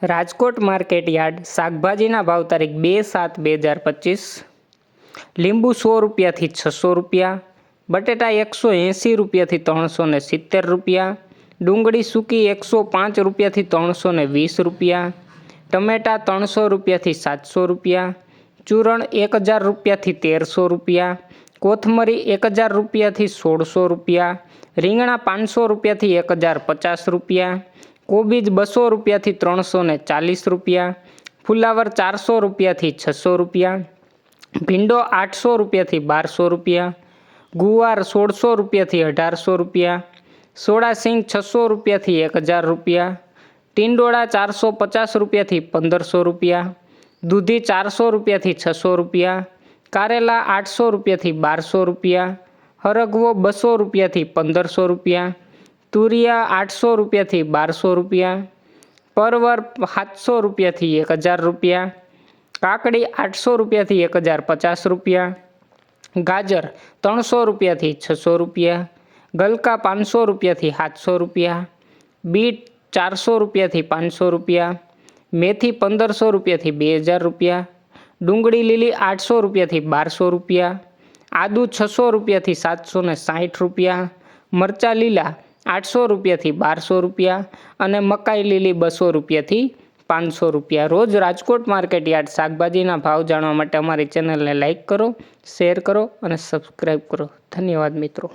Rajkot market yard શાકભાજીના ભાવ તારીખ 2/7/2025। લીંબુ 100 રૂપિયાથી 600 રૂપિયા, બટેટા 180 રૂપિયાથી 370 રૂપિયા, ડુંગળી સૂકી 105 રૂપિયાથી 320 રૂપિયા, ટમેટા 300 રૂપિયાથી 700 રૂપિયા, ચૂરણ 1000 રૂપિયાથી 1300 રૂપિયા, કોથમરી 1000 રૂપિયાથી 1600 રૂપિયા, રીંગણા 500 રૂપિયાથી 1050 રૂપિયા, કોબીજ 200 રૂપિયાથી 340 રૂપિયા, ફુલાવર 400 રૂપિયાથી 600 રૂપિયા, ભીંડો 800 રૂપિયાથી 1200 રૂપિયા, ગુવાર 1600 રૂપિયાથી 1800 રૂપિયા, સોડા સિંગ 600 રૂપિયાથી 1000 રૂપિયા, ટીંડોળા 450 રૂપિયાથી 1500 રૂપિયા, દૂધી 400 રૂપિયાથી 600 રૂપિયા, કારેલા 800 રૂપિયાથી 1200 રૂપિયા, હરગવો 200 રૂપિયાથી 1500 રૂપિયા, તુરિયા 800 રૂપિયાથી 1200 રૂપિયા, પરવર 700 રૂપિયાથી 1000 રૂપિયા, કાકડી 800 રૂપિયાથી 1050 રૂપિયા, ગાજર 300 રૂપિયાથી 600 રૂપિયા, ગલકા 500 રૂપિયાથી 700 રૂપિયા, બીટ 400 રૂપિયાથી 500 રૂપિયા, મેથી 1500 રૂપિયાથી 2000 રૂપિયા, ડુંગળી લીલી 800 રૂપિયાથી 1200 રૂપિયા, આદુ 600 રૂપિયાથી 760 રૂપિયા, મરચાં લીલા 800 રૂપિયાથી 1200 રૂપિયા અને મકાઈ લીલી 200 રૂપિયાથી 500 રૂપિયા। રોજ રાજકોટ માર્કેટ યાર્ડ શાકભાજીના ભાવ જાણવા માટે અમારી ચેનલને લાઇક કરો, શેર કરો અને સબસ્ક્રાઈબ કરો। ધન્યવાદ મિત્રો।